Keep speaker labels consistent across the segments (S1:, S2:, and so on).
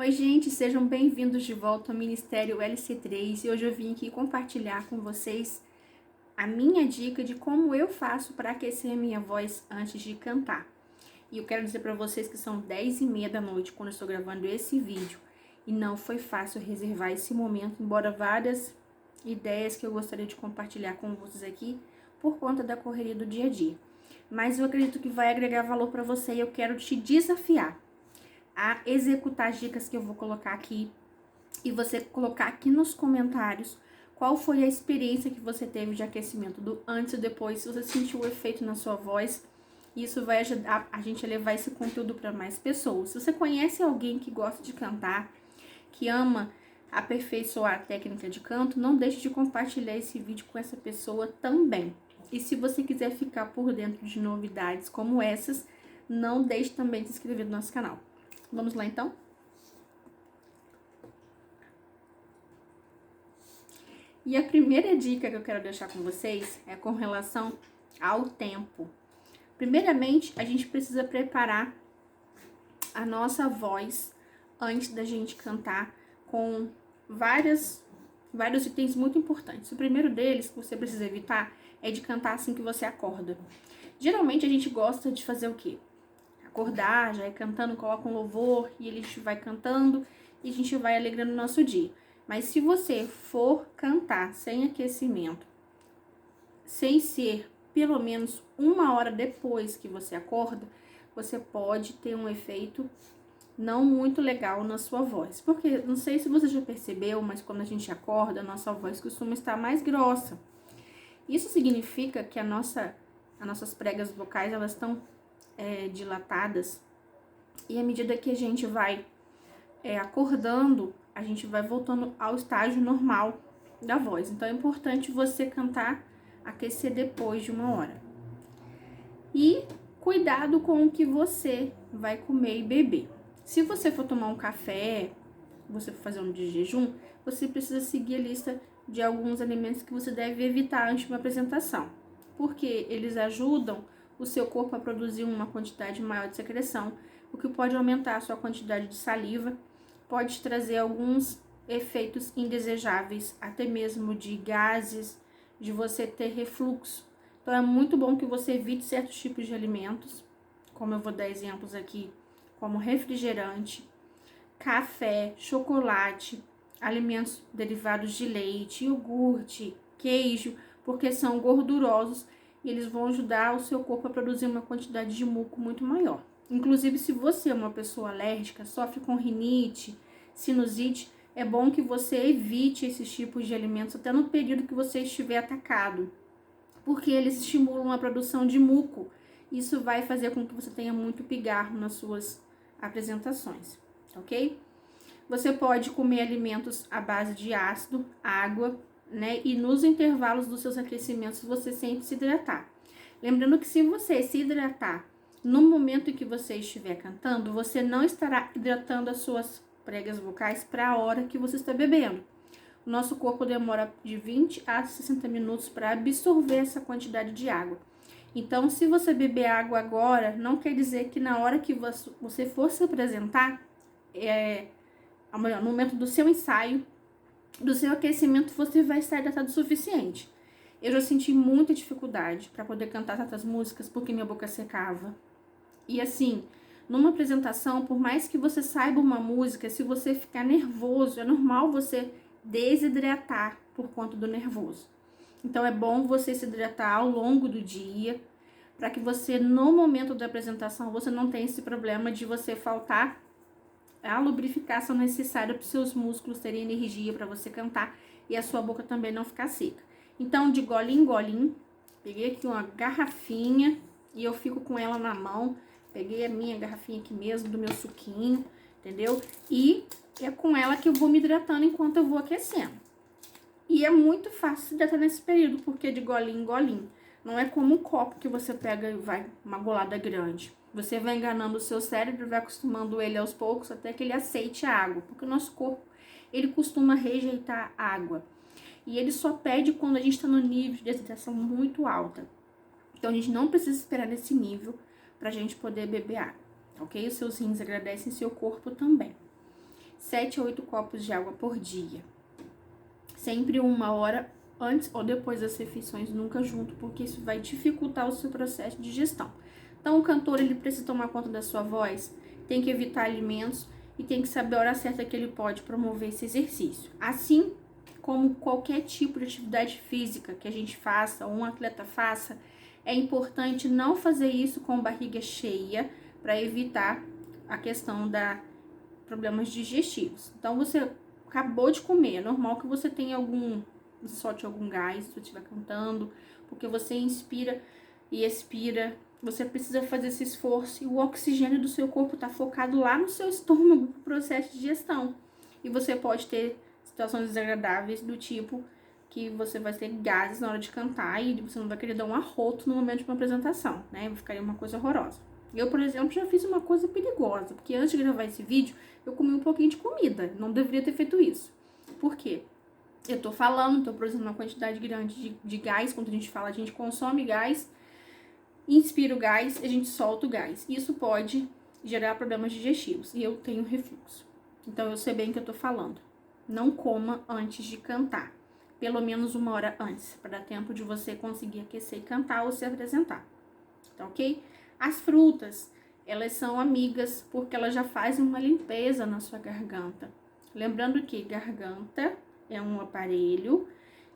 S1: Oi, gente, sejam bem-vindos de volta ao Ministério LC3 e hoje eu vim aqui compartilhar com vocês a minha dica de como eu faço para aquecer a minha voz antes de cantar. E eu quero dizer para vocês que são 10h30 da noite quando eu estou gravando esse vídeo e não foi fácil reservar esse momento, embora várias ideias que eu gostaria de compartilhar com vocês aqui por conta da correria do dia a dia. Mas eu acredito que vai agregar valor para você e eu quero te desafiar a executar as dicas que eu vou colocar aqui e você colocar aqui nos comentários qual foi a experiência que você teve de aquecimento do antes e depois, se você sentiu o efeito na sua voz. Isso vai ajudar a gente a levar esse conteúdo para mais pessoas. Se você conhece alguém que gosta de cantar, que ama aperfeiçoar a técnica de canto, não deixe de compartilhar esse vídeo com essa pessoa também. E se você quiser ficar por dentro de novidades como essas, não deixe também de se inscrever no nosso canal. Vamos lá, então? E a primeira dica que eu quero deixar com vocês é com relação ao tempo. Primeiramente, a gente precisa preparar a nossa voz antes da gente cantar com vários itens muito importantes. O primeiro deles que você precisa evitar é de cantar assim que você acorda. Geralmente a gente gosta de fazer o quê? Acordar, já é cantando, coloca um louvor e ele vai cantando e a gente vai alegrando o nosso dia. Mas se você for cantar sem aquecimento, sem ser pelo menos 1 hora depois que você acorda, você pode ter um efeito não muito legal na sua voz. Porque, não sei se você já percebeu, mas quando a gente acorda, a nossa voz costuma estar mais grossa. Isso significa que as nossas pregas vocais, elas estão dilatadas, e à medida que a gente vai acordando, a gente vai voltando ao estágio normal da voz. Então é importante você cantar, aquecer depois de 1 hora. E cuidado com o que você vai comer e beber. Se você for tomar um café, você for fazer um de jejum, você precisa seguir a lista de alguns alimentos que você deve evitar antes de uma apresentação, porque eles ajudam o seu corpo a produzir uma quantidade maior de secreção, o que pode aumentar a sua quantidade de saliva, pode trazer alguns efeitos indesejáveis, até mesmo de gases, de você ter refluxo. Então é muito bom que você evite certos tipos de alimentos, como eu vou dar exemplos aqui, como refrigerante, café, chocolate, alimentos derivados de leite, iogurte, queijo, porque são gordurosos e eles vão ajudar o seu corpo a produzir uma quantidade de muco muito maior. Inclusive, se você é uma pessoa alérgica, sofre com rinite, sinusite, é bom que você evite esses tipos de alimentos até no período que você estiver atacado, porque eles estimulam a produção de muco. Isso vai fazer com que você tenha muito pigarro nas suas apresentações, ok? Você pode comer alimentos à base de ácido, água, né? E nos intervalos dos seus aquecimentos você sempre se hidratar. Lembrando que se você se hidratar no momento em que você estiver cantando, você não estará hidratando as suas pregas vocais para a hora que você está bebendo. O nosso corpo demora de 20 a 60 minutos para absorver essa quantidade de água. Então, se você beber água agora, não quer dizer que na hora que você for se apresentar, no momento do seu ensaio, do seu aquecimento, você vai estar hidratado o suficiente. Eu já senti muita dificuldade para poder cantar certas músicas porque minha boca secava. E assim, numa apresentação, por mais que você saiba uma música, se você ficar nervoso, é normal você desidratar por conta do nervoso. Então é bom você se hidratar ao longo do dia, para que você, no momento da apresentação, você não tenha esse problema de você faltar a lubrificação necessária para os seus músculos terem energia para você cantar e a sua boca também não ficar seca. Então, de golinho em golinho, peguei aqui uma garrafinha e eu fico com ela na mão. Peguei a minha garrafinha aqui mesmo, do meu suquinho, entendeu? E é com ela que eu vou me hidratando enquanto eu vou aquecendo. E é muito fácil se hidratar nesse período, porque é de golinho em golinho. Não é como um copo que você pega e vai uma golada grande. Você vai enganando o seu cérebro, vai acostumando ele aos poucos até que ele aceite a água. Porque o nosso corpo, ele costuma rejeitar água. E ele só pede quando a gente está no nível de desidratação muito alta. Então a gente não precisa esperar nesse nível pra gente poder beber água, ok? Os seus rins agradecem, seu corpo também. 7 a 8 copos de água por dia. Sempre 1 hora antes ou depois das refeições, nunca junto, porque isso vai dificultar o seu processo de digestão. Então, o cantor, ele precisa tomar conta da sua voz, tem que evitar alimentos e tem que saber a hora certa que ele pode promover esse exercício. Assim como qualquer tipo de atividade física que a gente faça ou um atleta faça, é importante não fazer isso com barriga cheia para evitar a questão da problemas digestivos. Então, você acabou de comer, é normal que você tenha solte algum gás se você estiver cantando, porque você inspira e expira. Você precisa fazer esse esforço e o oxigênio do seu corpo está focado lá no seu estômago para o processo de digestão. E você pode ter situações desagradáveis do tipo que você vai ter gases na hora de cantar e você não vai querer dar um arroto no momento de uma apresentação, né? Ficaria uma coisa horrorosa. Eu, por exemplo, já fiz uma coisa perigosa, porque antes de gravar esse vídeo, eu comi um pouquinho de comida. Não deveria ter feito isso. Por quê? Eu tô falando, tô produzindo uma quantidade grande de gás. Quando a gente fala, a gente consome gás, inspira o gás e a gente solta o gás. Isso pode gerar problemas digestivos. E eu tenho refluxo. Então, eu sei bem o que eu tô falando. Não coma antes de cantar. Pelo menos 1 hora antes, para dar tempo de você conseguir aquecer e cantar ou se apresentar. Tá ok? As frutas, elas são amigas porque elas já fazem uma limpeza na sua garganta. Lembrando que garganta é um aparelho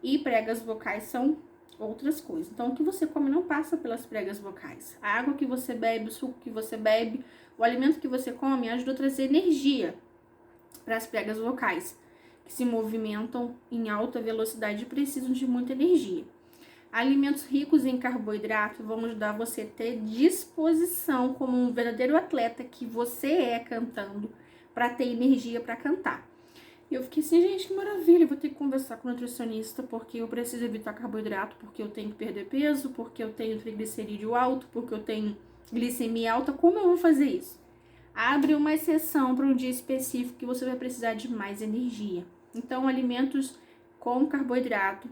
S1: e pregas vocais são outras coisas. Então, o que você come não passa pelas pregas vocais. A água que você bebe, o suco que você bebe, o alimento que você come ajuda a trazer energia para as pregas vocais, que se movimentam em alta velocidade e precisam de muita energia. Alimentos ricos em carboidrato vão ajudar você a ter disposição como um verdadeiro atleta que você é cantando, para ter energia para cantar. E eu fiquei assim, gente, que maravilha, eu vou ter que conversar com o nutricionista porque eu preciso evitar carboidrato, porque eu tenho que perder peso, porque eu tenho triglicerídeo alto, porque eu tenho glicemia alta. Como eu vou fazer isso? Abre uma exceção para um dia específico que você vai precisar de mais energia. Então, alimentos com carboidrato.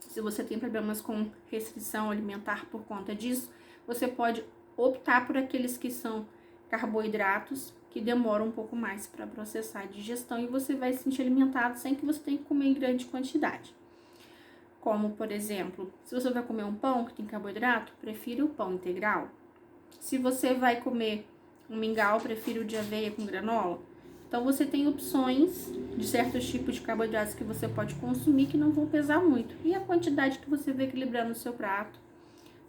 S1: Se você tem problemas com restrição alimentar por conta disso, você pode optar por aqueles que são carboidratos, que demoram um pouco mais para processar a digestão e você vai se sentir alimentado sem que você tenha que comer em grande quantidade. Como, por exemplo, se você vai comer um pão que tem carboidrato, prefira o pão integral. Se você vai comer um mingau, prefira o de aveia com granola. Então, você tem opções de certos tipos de carboidratos que você pode consumir que não vão pesar muito. E a quantidade que você vai equilibrar no seu prato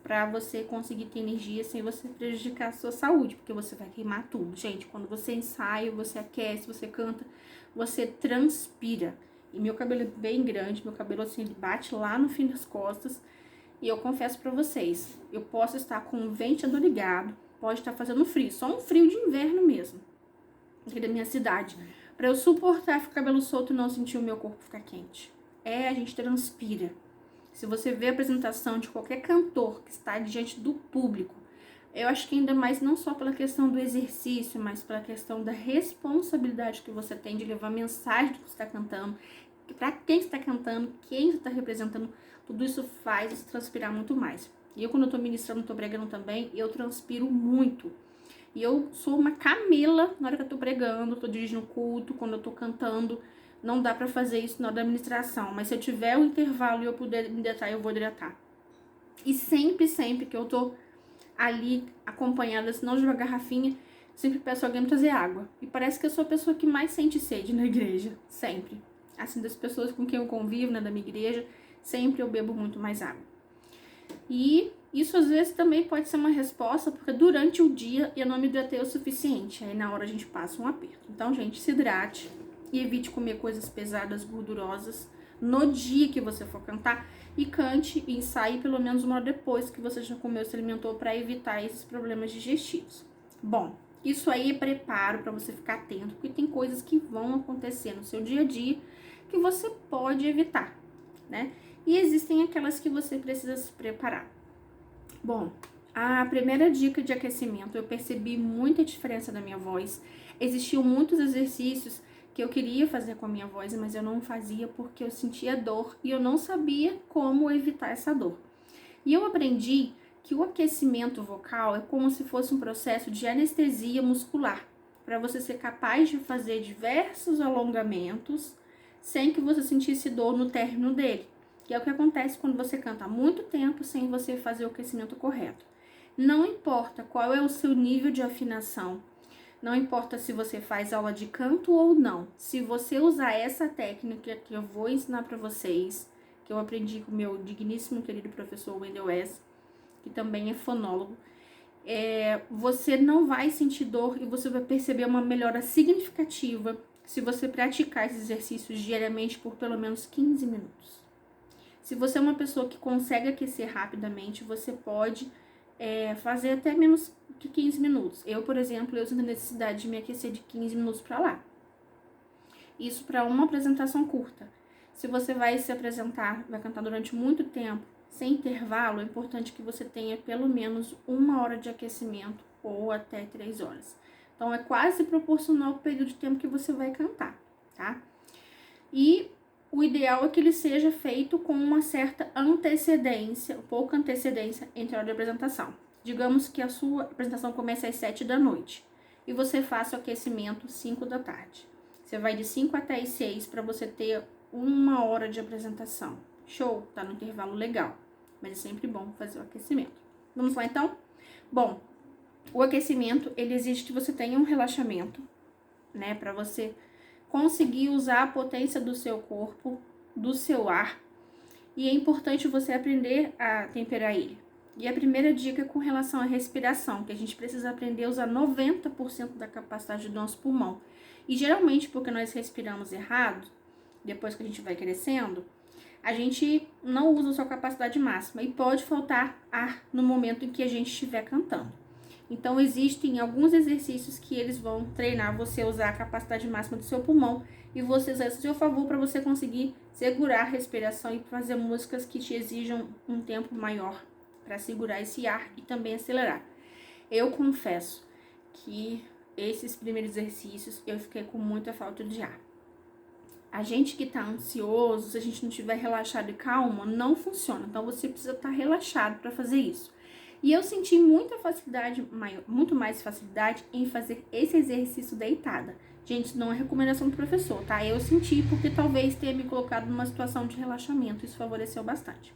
S1: para você conseguir ter energia sem você prejudicar a sua saúde, porque você vai queimar tudo. Gente, quando você ensaia, você aquece, você canta, você transpira. E meu cabelo é bem grande, meu cabelo assim, ele bate lá no fim das costas. E eu confesso para vocês, eu posso estar com o ventilador ligado, pode estar fazendo frio, só um frio de inverno mesmo, aqui da minha cidade, para eu suportar ficar com o cabelo solto e não sentir o meu corpo ficar quente. A gente transpira. Se você vê a apresentação de qualquer cantor que está diante do público, eu acho que ainda mais não só pela questão do exercício, mas pela questão da responsabilidade que você tem de levar a mensagem do que você está cantando, para quem você está cantando, quem você está representando, tudo isso faz você transpirar muito mais. E eu, quando eu estou ministrando, estou pregando também, eu transpiro muito. E eu sou uma camela na hora que eu estou pregando, estou dirigindo culto, quando eu estou cantando. Não dá pra fazer isso na hora da administração, mas se eu tiver um intervalo e eu puder me hidratar, eu vou hidratar. E sempre que eu tô ali acompanhada, se não de uma garrafinha, sempre peço alguém me trazer água. E parece que eu sou a pessoa que mais sente sede na igreja, sempre. Assim, das pessoas com quem eu convivo, né, da minha igreja, sempre eu bebo muito mais água. E isso às vezes também pode ser uma resposta, porque durante o dia eu não me hidratei o suficiente. Aí na hora a gente passa um aperto. Então, gente, se hidrate. E evite comer coisas pesadas, gordurosas, no dia que você for cantar. E cante e ensaie pelo menos 1 hora depois que você já comeu, se alimentou, para evitar esses problemas digestivos. Bom, isso aí é preparo para você ficar atento, porque tem coisas que vão acontecer no seu dia a dia que você pode evitar, né? E existem aquelas que você precisa se preparar. Bom, a primeira dica de aquecimento, eu percebi muita diferença da minha voz. Existiam muitos exercícios que eu queria fazer com a minha voz, mas eu não fazia porque eu sentia dor e eu não sabia como evitar essa dor. E eu aprendi que o aquecimento vocal é como se fosse um processo de anestesia muscular, para você ser capaz de fazer diversos alongamentos sem que você sentisse dor no término dele, que é o que acontece quando você canta muito tempo sem você fazer o aquecimento correto. Não importa qual é o seu nível de afinação, não importa se você faz aula de canto ou não, se você usar essa técnica que eu vou ensinar para vocês, que eu aprendi com o meu digníssimo querido professor Wendel West, que também é fonólogo, você não vai sentir dor e você vai perceber uma melhora significativa se você praticar esses exercícios diariamente por pelo menos 15 minutos. Se você é uma pessoa que consegue aquecer rapidamente, você pode fazer até menos que 15 minutos. Eu, por exemplo, eu sinto a necessidade de me aquecer de 15 minutos para lá. Isso para uma apresentação curta. Se você vai se apresentar, vai cantar durante muito tempo, sem intervalo, é importante que você tenha pelo menos 1 hora de aquecimento ou até 3 horas. Então, é quase proporcional ao período de tempo que você vai cantar, tá? E o ideal é que ele seja feito com uma certa antecedência, pouca antecedência entre a hora de apresentação. Digamos que a sua apresentação comece às 7 da noite e você faça o aquecimento 5 da tarde. Você vai de 5 até as 6 para você ter 1 hora de apresentação. Show? Tá no intervalo legal, mas é sempre bom fazer o aquecimento. Vamos lá então? Bom, o aquecimento, ele exige que você tenha um relaxamento, né, para você conseguir usar a potência do seu corpo, do seu ar, e é importante você aprender a temperar ele. E a primeira dica é com relação à respiração, que a gente precisa aprender a usar 90% da capacidade do nosso pulmão. E geralmente, porque nós respiramos errado, depois que a gente vai crescendo, a gente não usa a sua capacidade máxima e pode faltar ar no momento em que a gente estiver cantando. Então, existem alguns exercícios que eles vão treinar você a usar a capacidade máxima do seu pulmão e você usar isso a seu favor para você conseguir segurar a respiração e fazer músicas que te exijam um tempo maior para segurar esse ar e também acelerar. Eu confesso que esses primeiros exercícios eu fiquei com muita falta de ar. A gente que tá ansioso, se a gente não estiver relaxado e calmo, não funciona. Então, você precisa estar relaxado para fazer isso. E eu senti muita facilidade, muito mais facilidade em fazer esse exercício deitada. Gente, isso não é recomendação do professor, tá? Eu senti porque talvez tenha me colocado numa situação de relaxamento. Isso favoreceu bastante.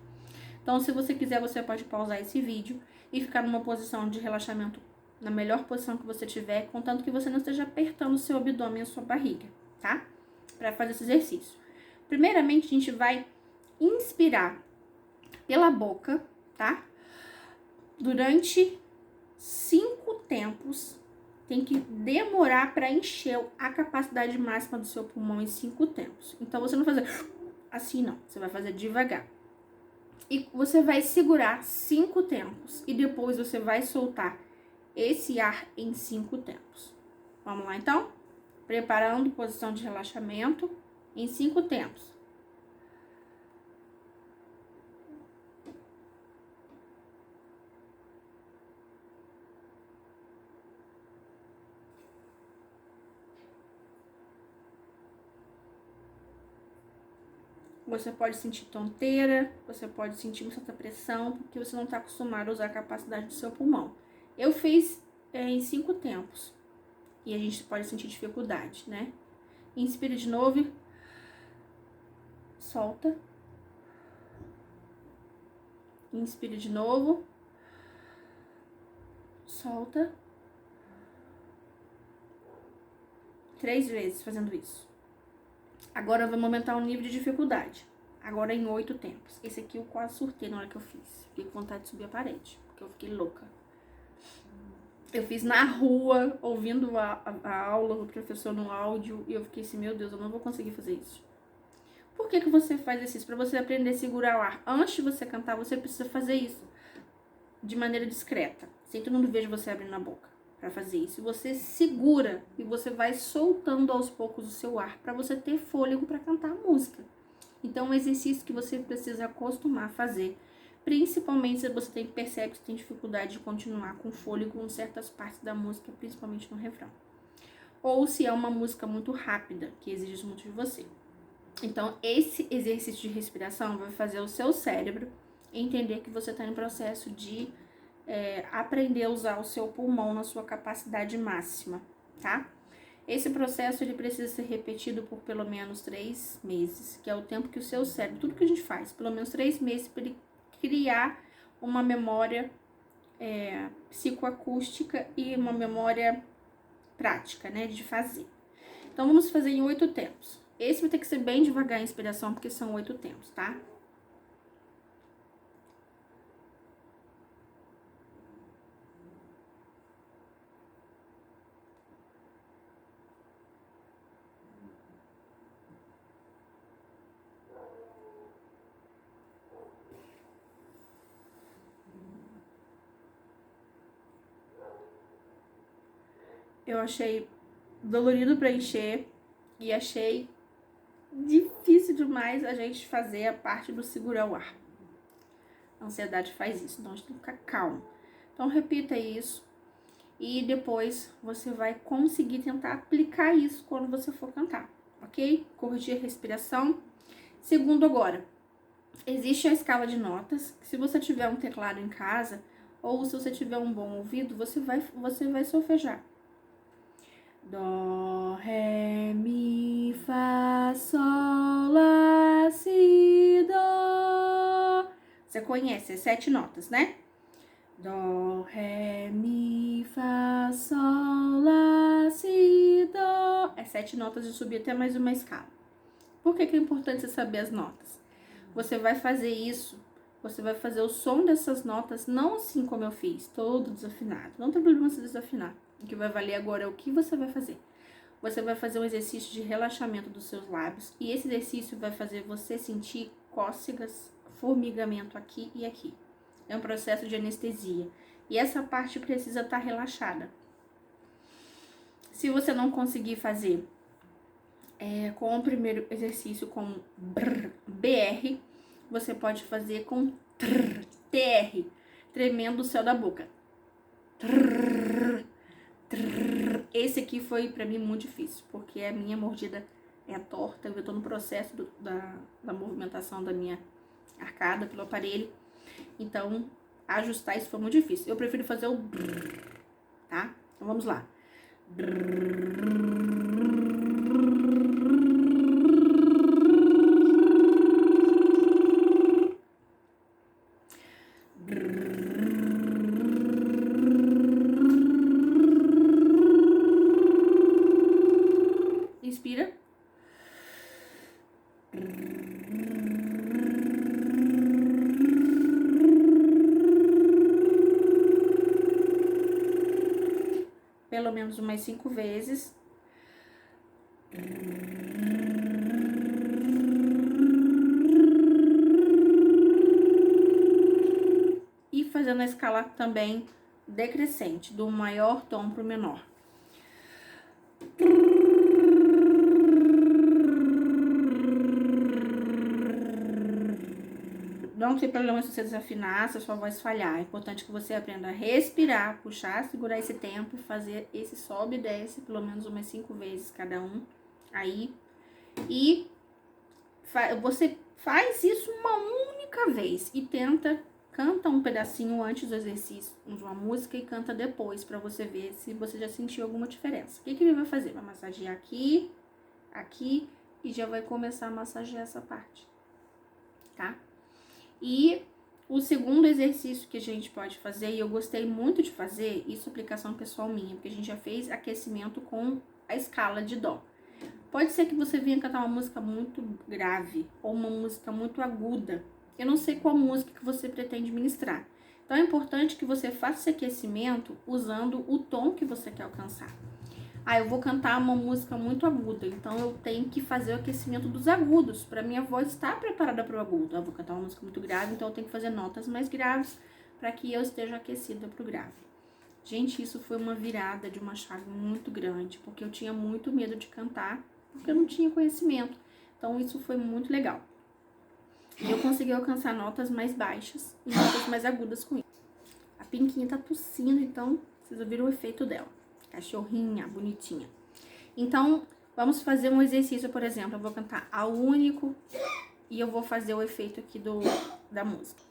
S1: Então, se você quiser, você pode pausar esse vídeo e ficar numa posição de relaxamento, na melhor posição que você tiver, contanto que você não esteja apertando o seu abdômen e a sua barriga, tá? Para fazer esse exercício. Primeiramente, a gente vai inspirar pela boca, tá? Durante 5 tempos, tem que demorar para encher a capacidade máxima do seu pulmão em 5 tempos. Então, você não vai fazer assim, não. Você vai fazer devagar. E você vai segurar 5 tempos. E depois você vai soltar esse ar em 5 tempos. Vamos lá, então? Preparando posição de relaxamento em 5 tempos. Você pode sentir tonteira, você pode sentir uma certa pressão, porque você não está acostumado a usar a capacidade do seu pulmão. Eu fiz em 5 tempos. E a gente pode sentir dificuldade, né? Inspira de novo. Solta. Inspira de novo. Solta. 3 vezes fazendo isso. Agora vamos aumentar o nível de dificuldade. Agora em 8 tempos. Esse aqui eu quase surtei na hora que eu fiz. Fiquei com vontade de subir a parede, porque eu fiquei louca. Eu fiz na rua, ouvindo a aula do professor no áudio, e eu fiquei assim, meu Deus, eu não vou conseguir fazer isso. Por que você faz isso? Para você aprender a segurar o ar. Antes de você cantar, você precisa fazer isso de maneira discreta. Sem todo mundo veja você abrindo a boca para fazer isso. Você segura e você vai soltando aos poucos o seu ar para você ter fôlego para cantar a música. Então, é um exercício que você precisa acostumar a fazer. Principalmente se você percebe que você tem dificuldade de continuar com fôlego em certas partes da música, principalmente no refrão. Ou se é uma música muito rápida, que exige muito de você. Então, esse exercício de respiração vai fazer o seu cérebro entender que você está em processo de aprender a usar o seu pulmão na sua capacidade máxima, tá? Esse processo ele precisa ser repetido por pelo menos 3 meses, que é o tempo que o seu cérebro, tudo que a gente faz, pelo menos 3 meses para ele criar uma memória psicoacústica e uma memória prática, né, de fazer. Então, vamos fazer em 8 tempos. Esse vai ter que ser bem devagar a inspiração, porque são 8 tempos, tá? Eu achei dolorido para encher e achei difícil demais a gente fazer a parte do segurar o ar. A ansiedade faz isso, então a gente tem que ficar calmo. Então repita isso e depois você vai conseguir tentar aplicar isso quando você for cantar, ok? Corrigir a respiração. Segundo agora, existe a escala de notas, que se você tiver um teclado em casa ou se você tiver um bom ouvido, você vai solfejar. Dó, ré, mi, fá, sol, lá, si, dó. Você conhece as 7 notas, né? Dó, ré, mi, fá, sol, lá, si, dó. É 7 notas de subir até mais uma escala. Por que é importante você saber as notas? Você vai fazer isso, você vai fazer o som dessas notas, não assim como eu fiz, todo desafinado. Não tem problema se desafinar. O que vai valer agora é o que você vai fazer. Você vai fazer um exercício de relaxamento dos seus lábios e esse exercício vai fazer você sentir cócegas, formigamento aqui e aqui. É um processo de anestesia e essa parte precisa estar relaxada. Se você não conseguir fazer com o primeiro exercício com BR, você pode fazer com TR, tremendo o céu da boca. Esse aqui foi pra mim muito difícil, porque a minha mordida é torta, eu tô no processo da movimentação da minha arcada pelo aparelho, então ajustar isso foi muito difícil. Eu prefiro fazer o tá? Então vamos lá. Inspira. Pelo menos umas 5 vezes. E fazendo a escala também decrescente, do maior tom para o menor. Não tem problema se você desafinar, se a sua voz falhar. É importante que você aprenda a respirar, puxar, segurar esse tempo e fazer esse sobe e desce pelo menos umas 5 vezes cada um. Aí, e você faz isso uma única vez e canta um pedacinho antes do exercício de uma música e canta depois pra você ver se você já sentiu alguma diferença. O que ele vai fazer? Vai massagear aqui, aqui e já vai começar a massagear essa parte, tá? E o segundo exercício que a gente pode fazer, e eu gostei muito de fazer, isso é aplicação pessoal minha, porque a gente já fez aquecimento com a escala de dó. Pode ser que você venha cantar uma música muito grave ou uma música muito aguda. Eu não sei qual música que você pretende ministrar. Então é importante que você faça esse aquecimento usando o tom que você quer alcançar. Eu vou cantar uma música muito aguda, então eu tenho que fazer o aquecimento dos agudos, para minha voz estar preparada para o agudo. Eu vou cantar uma música muito grave, então eu tenho que fazer notas mais graves para que eu esteja aquecida para o grave. Gente, isso foi uma virada de uma chave muito grande, porque eu tinha muito medo de cantar, porque eu não tinha conhecimento. Então isso foi muito legal. Eu consegui alcançar notas mais baixas e notas mais agudas com isso. A Pinquinha tá tossindo, então vocês ouviram o efeito dela. Cachorrinha, bonitinha. Então, vamos fazer um exercício, por exemplo. Eu vou cantar a único e eu vou fazer o efeito aqui da música.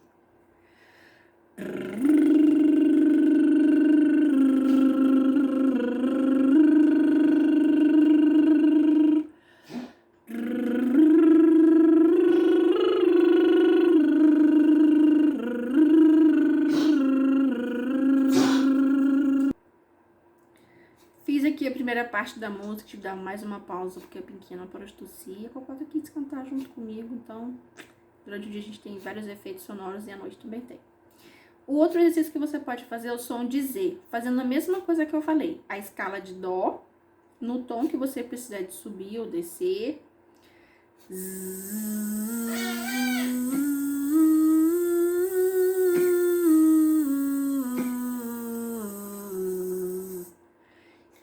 S1: primeira parte da música, tive que dar mais uma pausa, porque a Pinquinha não parou de tossir. A Cocota quis cantar junto comigo, então durante o dia a gente tem vários efeitos sonoros e à noite também tem. O outro exercício que você pode fazer é o som de Z, fazendo a mesma coisa que eu falei. A escala de Dó, no tom que você precisar de subir ou descer.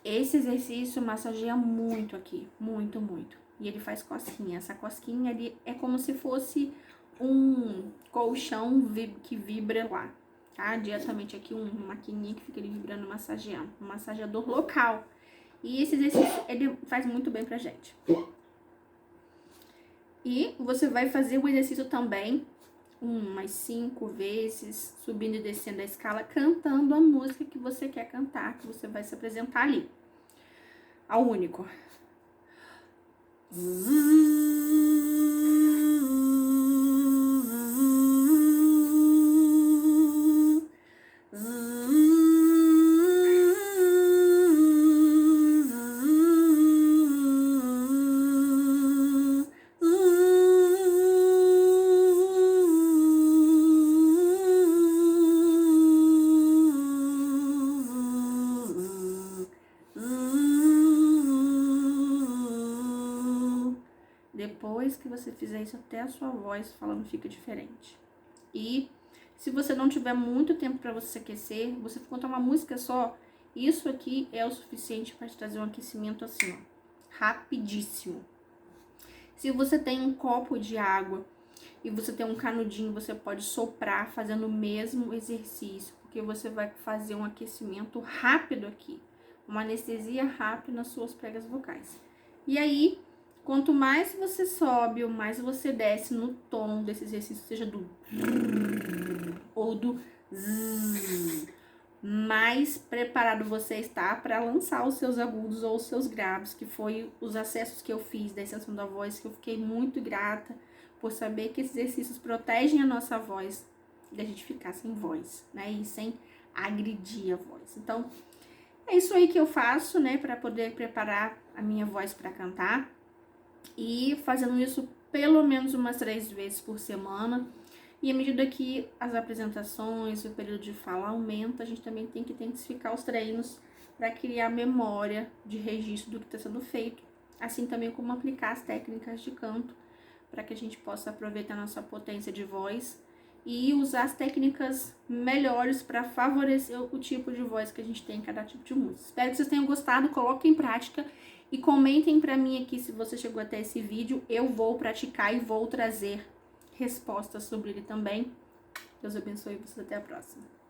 S1: Esse exercício massageia muito aqui, muito, muito. E ele faz cosquinha. Essa cosquinha ali é como se fosse um colchão que vibra lá, tá? Diretamente aqui, uma maquininha que fica ali vibrando, massageando. Um massageador local. E esse exercício, ele faz muito bem pra gente. E você vai fazer o exercício também umas 5 vezes, subindo e descendo a escala, cantando a música que você quer cantar, que você vai se apresentar ali. Ao único. Depois que você fizer isso, até a sua voz falando fica diferente. E se você não tiver muito tempo para você se aquecer, você for cantar uma música só, isso aqui é o suficiente para te trazer um aquecimento assim, ó, rapidíssimo. Se você tem um copo de água e você tem um canudinho, você pode soprar fazendo o mesmo exercício, porque você vai fazer um aquecimento rápido aqui, uma anestesia rápida nas suas pregas vocais. E aí, quanto mais você sobe ou mais você desce no tom desse exercício, seja do ou do zzz, mais preparado você está para lançar os seus agudos ou os seus graves, que foi os acessos que eu fiz da extensão da voz, que eu fiquei muito grata por saber que esses exercícios protegem a nossa voz da gente ficar sem voz, né? E sem agredir a voz. Então, é isso aí que eu faço, né, para poder preparar a minha voz para cantar. E fazendo isso pelo menos umas 3 vezes por semana. E à medida que as apresentações, o período de fala aumenta, a gente também tem que intensificar os treinos para criar memória de registro do que está sendo feito. Assim também como aplicar as técnicas de canto, para que a gente possa aproveitar a nossa potência de voz e usar as técnicas melhores para favorecer o tipo de voz que a gente tem em cada tipo de música. Espero que vocês tenham gostado, coloquem em prática e comentem para mim aqui se você chegou até esse vídeo. Eu vou praticar e vou trazer respostas sobre ele também. Deus abençoe vocês, até a próxima.